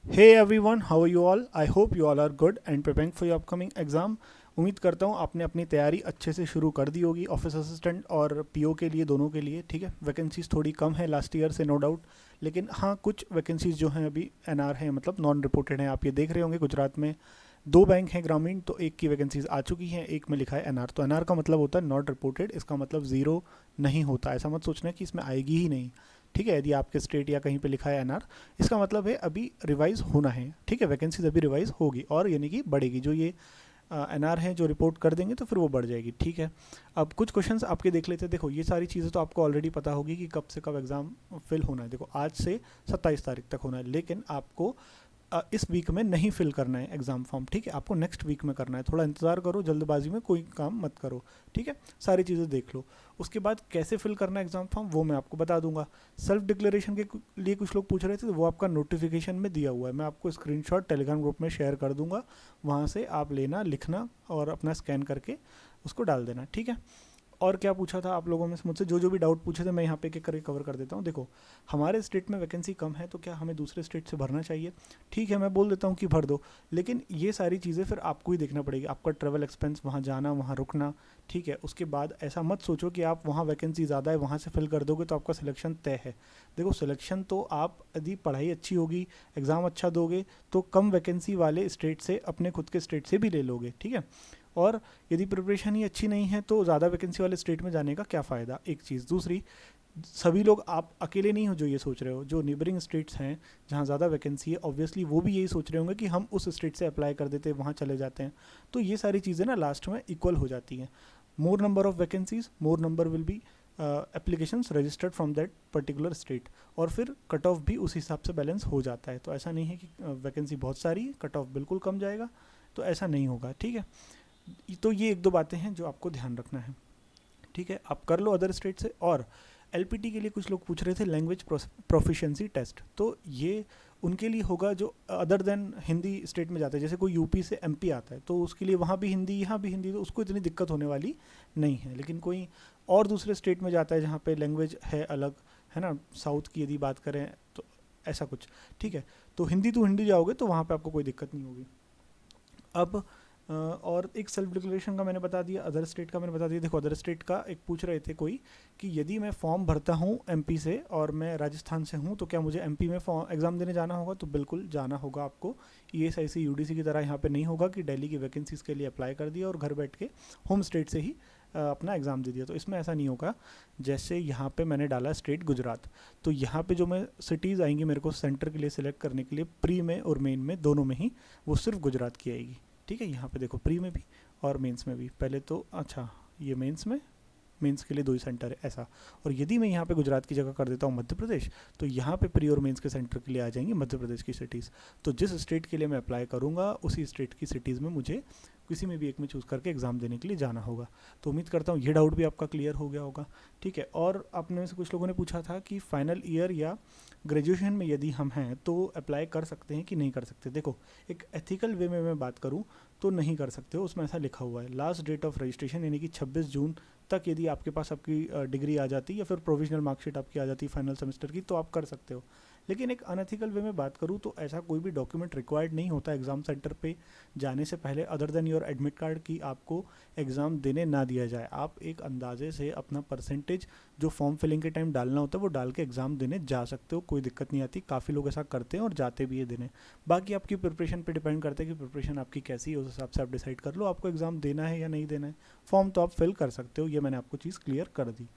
Hey everyone, how are you all? I hope you all are good and preparing for your upcoming exam. उम्मीद करता हूँ आपने अपनी तैयारी अच्छे से शुरू कर दी होगी ऑफिस असिस्टेंट और पीओ के लिए, दोनों के लिए। ठीक है, वैकेंसीज थोड़ी कम है लास्ट ईयर से, नो डाउट। लेकिन हाँ, कुछ वैकेंसीज जो हैं अभी एनआर हैं, मतलब नॉन रिपोर्टेड हैं। आप ये देख रहे होंगे गुजरात में दो बैंक हैं ग्रामीण, तो एक की वैकेंसीज आ चुकी हैं, एक में लिखा है एनआर। तो एनआर का मतलब होता है नॉट रिपोर्टेड, इसका मतलब ज़ीरो नहीं होता। ऐसा मत सोचना कि इसमें आएगी ही नहीं। ठीक है, यदि आपके स्टेट या कहीं पे लिखा है एनआर, इसका मतलब है अभी रिवाइज होना है। ठीक है, वैकेंसीज अभी रिवाइज होगी और यानी कि बढ़ेगी। जो ये एनआर है जो रिपोर्ट कर देंगे तो फिर वो बढ़ जाएगी। ठीक है, अब कुछ क्वेश्चंस आपके देख लेते हैं। देखो, ये सारी चीज़ें तो आपको ऑलरेडी पता होगी कि कब से कब एग्ज़ाम फिल होना है। देखो, आज से 27 तारीख तक होना है, लेकिन आपको इस वीक में नहीं फिल करना है एग्ज़ाम फॉर्म। ठीक है, आपको नेक्स्ट वीक में करना है। थोड़ा इंतज़ार करो, जल्दबाजी में कोई काम मत करो। ठीक है, सारी चीज़ें देख लो। उसके बाद कैसे फिल करना है एग्ज़ाम फॉर्म वो मैं आपको बता दूंगा। सेल्फ डिक्लेरेशन के लिए कुछ लोग पूछ रहे थे, तो वो आपका नोटिफिकेशन में दिया हुआ है। मैं आपको स्क्रीनशॉट टेलीग्राम ग्रुप में शेयर कर दूंगा, वहाँ से आप लेना, लिखना और अपना स्कैन करके उसको डाल देना। ठीक है, और क्या पूछा था आप लोगों में से मुझसे, जो जो भी डाउट पूछे थे मैं यहाँ पे एक एक करके कवर कर देता हूँ। देखो, हमारे स्टेट में वैकेंसी कम है, तो क्या हमें दूसरे स्टेट से भरना चाहिए? ठीक है, मैं बोल देता हूँ कि भर दो, लेकिन ये सारी चीज़ें फिर आपको ही देखना पड़ेगी। आपका ट्रैवल एक्सपेंस, वहाँ जाना, वहाँ रुकना। ठीक है, उसके बाद ऐसा मत सोचो कि आप वहाँ वैकेंसी ज़्यादा है वहाँ से फिल कर दोगे तो आपका सिलेक्शन तय है। देखो, सिलेक्शन तो आप यदि पढ़ाई अच्छी होगी, एग्ज़ाम अच्छा दोगे, तो कम वैकेंसी वाले स्टेट से, अपने खुद के स्टेट से भी ले लोगे। ठीक है, और यदि प्रिपरेशन ही अच्छी नहीं है तो ज़्यादा वैकेंसी वाले स्टेट में जाने का क्या फ़ायदा, एक चीज़। दूसरी, सभी लोग, आप अकेले नहीं हो जो ये सोच रहे हो। जो नेबरिंग स्टेट्स हैं जहाँ ज़्यादा वैकेंसी है, ऑब्वियसली वो भी यही सोच रहे होंगे कि हम उस स्टेट से अप्लाई कर देते हैं, वहाँ चले जाते हैं। तो ये सारी चीज़ें ना लास्ट में इक्वल हो जाती हैं। मोर number of vacancies, more number will be applications registered from that particular state, और फिर कट ऑफ भी उस हिसाब से बैलेंस हो जाता है। तो ऐसा नहीं है कि वैकेंसी बहुत सारी है, कट ऑफ बिल्कुल कम जाएगा, तो ऐसा नहीं होगा। ठीक है, तो ये एक दो बातें हैं जो आपको ध्यान रखना है। ठीक है, आप कर लो अदर स्टेट से। और एलपीटी के लिए कुछ लोग पूछ रहे थे, लैंग्वेज प्रोफिशिएंसी टेस्ट, तो ये उनके लिए होगा जो अदर देन हिंदी स्टेट में जाते हैं। जैसे कोई यूपी से एमपी आता है तो उसके लिए वहाँ भी हिंदी, यहाँ भी हिंदी, तो उसको इतनी दिक्कत होने वाली नहीं है। लेकिन कोई और दूसरे स्टेट में जाता है जहाँ पे लैंग्वेज है अलग, है ना, साउथ की यदि बात करें तो ऐसा कुछ। ठीक है, तो हिंदी टू हिंदी जाओगे तो वहाँ पे आपको कोई दिक्कत नहीं होगी। अब और एक सेल्फ डिक्लेरेशन का मैंने बता दिया, अदर स्टेट का मैंने बता दिया। देखो, अदर स्टेट का एक पूछ रहे थे कोई कि यदि मैं फॉर्म भरता हूँ एमपी से और मैं राजस्थान से हूँ, तो क्या मुझे एमपी में फॉर्म एग्ज़ाम देने जाना होगा? तो बिल्कुल जाना होगा आपको। ईएसआईसी यूडीसी की तरह यहाँ पे नहीं होगा कि दिल्ली की वैकेंसीज़ के लिए अप्लाई कर दिया और घर बैठ के होम स्टेट से ही अपना एग्ज़ाम दे दिया। तो इसमें ऐसा नहीं होगा। जैसे यहाँ पे मैंने डाला स्टेट गुजरात, तो यहाँ पे जो मैं सिटीज़ आएंगी मेरे को सेंटर के लिए सिलेक्ट करने के लिए, प्री में और मेन में, दोनों में ही वो सिर्फ गुजरात की आएगी। ठीक है, यहाँ पे देखो, प्री में भी और मेंस में भी। पहले तो अच्छा, ये मेंस में, मेंस के लिए दो ही सेंटर है ऐसा। और यदि मैं यहाँ पे गुजरात की जगह कर देता हूँ मध्य प्रदेश, तो यहाँ पे प्री और मेंस के सेंटर के लिए आ जाएंगी मध्य प्रदेश की सिटीज़। तो जिस स्टेट के लिए मैं अप्लाई करूँगा, उसी स्टेट की सिटीज़ में मुझे किसी में भी एक में चूज़ करके एग्ज़ाम देने के लिए जाना होगा। तो उम्मीद करता हूँ ये डाउट भी आपका क्लियर हो गया होगा। ठीक है, और आपने में से कुछ लोगों ने पूछा था कि फाइनल ईयर या ग्रेजुएशन में यदि हम हैं तो अप्लाई कर सकते हैं कि नहीं कर सकते। देखो, एक एथिकल वे में मैं बात करूँ तो नहीं कर सकते हो, उसमें ऐसा लिखा हुआ है। लास्ट डेट ऑफ रजिस्ट्रेशन यानी कि 26 जून तक यदि आपके पास आपकी डिग्री आ जाती या फिर प्रोविजनल मार्कशीट आपकी आ जाती फाइनल सेमेस्टर की, तो आप कर सकते हो। लेकिन एक अनएथिकल वे में बात करूँ तो ऐसा कोई भी डॉक्यूमेंट रिक्वायर्ड नहीं होता एग्ज़ाम सेंटर पे जाने से पहले, other than your admit card, की आपको एग्ज़ाम देने ना दिया जाए। आप एक अंदाजे से अपना परसेंटेज जो फॉर्म फिलिंग के टाइम डालना होता है वो डाल के एग्ज़ाम देने जा सकते हो, कोई दिक्कत नहीं आती। काफ़ी लोग ऐसा करते हैं और जाते भी है देने। बाकी आपकी प्रिपरेशन पे डिपेंड करता है कि प्रिपरेशन आपकी कैसी है, उस हिसाब से आप डिसाइड कर लो आपको एग्ज़ाम देना है या नहीं देना है। फॉर्म तो आप फिल कर सकते हो, ये मैंने आपको चीज़ क्लियर कर दी।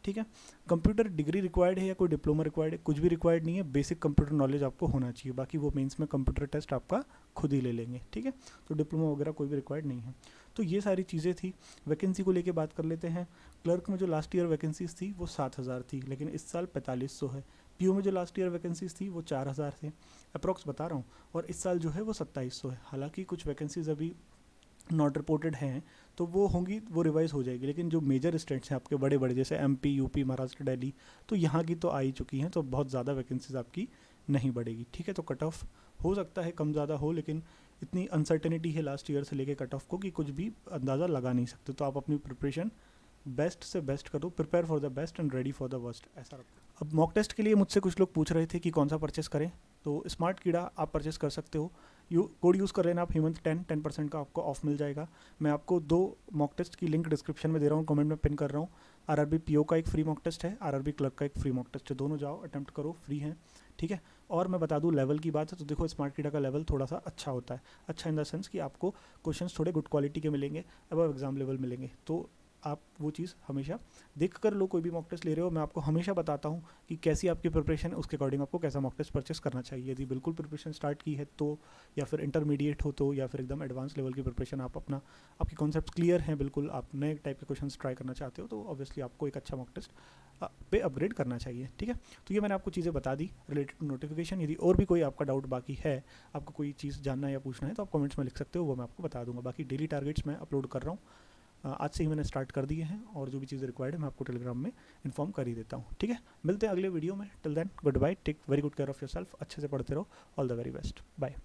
ठीक है, कंप्यूटर डिग्री रिक्वायर्ड है या कोई डिप्लोमा रिक्वायर्ड है? कुछ भी रिक्वायर्ड नहीं है, बेसिक कंप्यूटर नॉलेज आपको होना चाहिए। बाकी वो मेंस में कंप्यूटर टेस्ट आपका खुद ही ले लेंगे। ठीक है, तो डिप्लोमा वगैरह कोई भी रिक्वायर्ड नहीं है। तो ये सारी चीज़ें थी। वैकेंसी को लेके बात कर लेते हैं। क्लर्क में जो लास्ट ईयर वैकेंसीज थी वो 7,000 थी, लेकिन इस साल 4500 है। पीओ में जो लास्ट ईयर वैकेंसीज थी वो 4,000 थे, अप्रॉक्स बता रहा हूँ, और इस साल जो है वो 2700 है। हालांकि कुछ वैकेंसीज अभी नॉट रिपोर्टेड हैं, तो वो होंगी, वो रिवाइज हो जाएगी। लेकिन जो मेजर स्टेट्स हैं आपके बड़े बड़े, जैसे एमपी, यूपी, महाराष्ट्र, दिल्ली, तो यहाँ की तो आ ही चुकी हैं, तो बहुत ज़्यादा वैकेंसीज आपकी नहीं बढ़ेगी। ठीक है, तो कट ऑफ हो सकता है कम ज़्यादा हो, लेकिन इतनी अनसर्टेनिटी है लास्ट ईयर से लेके कट ऑफ को कि कुछ भी अंदाज़ा लगा नहीं सकते। तो आप अपनी प्रिपरेशन बेस्ट से बेस्ट करो, prepare for the best and ready for the worst, ऐसा रखो। अब मॉक टेस्ट के लिए मुझसे कुछ लोग पूछ रहे थे कि कौन सा परचेस करें। तो स्मार्ट कीड़ा आप परचेस कर सकते हो। कोड यूज़ कर लेना आप हेमंत 10% का आपको ऑफ मिल जाएगा। मैं आपको 2 मॉक टेस्ट की लिंक डिस्क्रिप्शन में दे रहा हूँ, कमेंट में पिन कर रहा हूँ। आरआरबी पीओ का एक फ्री मॉक टेस्ट है, आरआरबी क्लर्क का एक फ्री मॉक टेस्ट है, दोनों जाओ अटेम्प्ट करो, फ्री हैं, ठीक है। और मैं बता दूं लेवल की बात है तो देखो स्मार्ट कीड़ा का लेवल थोड़ा सा अच्छा होता है, अच्छा इन द सेंस कि आपको क्वेश्चंस थोड़े गुड क्वालिटी के मिलेंगे, अबव एग्जाम लेवल मिलेंगे। तो आप वो चीज़ हमेशा देख कर लो, कोई भी मॉक टेस्ट ले रहे हो मैं आपको हमेशा बताता हूँ कि कैसी आपकी प्रिपरेशन है, उसके अकॉर्डिंग आपको कैसा मॉक टेस्ट परचेस करना चाहिए। यदि बिल्कुल प्रिपरेशन स्टार्ट की है तो, या फिर इंटरमीडिएट हो तो, या फिर एकदम एडवांस लेवल की प्रिपरेशन आप आपके कॉन्सेप्ट क्लियर हैं बिल्कुल, आप नए टाइप के क्वेश्चन ट्राई करना चाहते हो, तो ऑब्वियसली आपको एक अच्छा मॉक टेस्ट पे अपग्रेड करना चाहिए, ठीक है। तो ये मैंने आपको चीज़ें बता दी रिलेटेड टू नोटिफिकेशन। यदि और भी कोई आपका डाउट बाकी है, आपको कोई चीज़ जानना है या पूछना है, तो आप कमेंट्स में लिख सकते हो, वो मैं आपको बता दूंगा। बाकी डेली टारगेट्स मैं अपलोड कर रहा हूँ, आज से ही मैंने स्टार्ट कर दिए हैं, और जो भी चीज़ें रिक्वायर्ड है मैं आपको टेलीग्राम में इन्फॉर्म कर ही देता हूँ, ठीक है। मिलते हैं अगले वीडियो में, till then good bye, take very good care of yourself, अच्छे से पढ़ते रहो, all the very best, bye.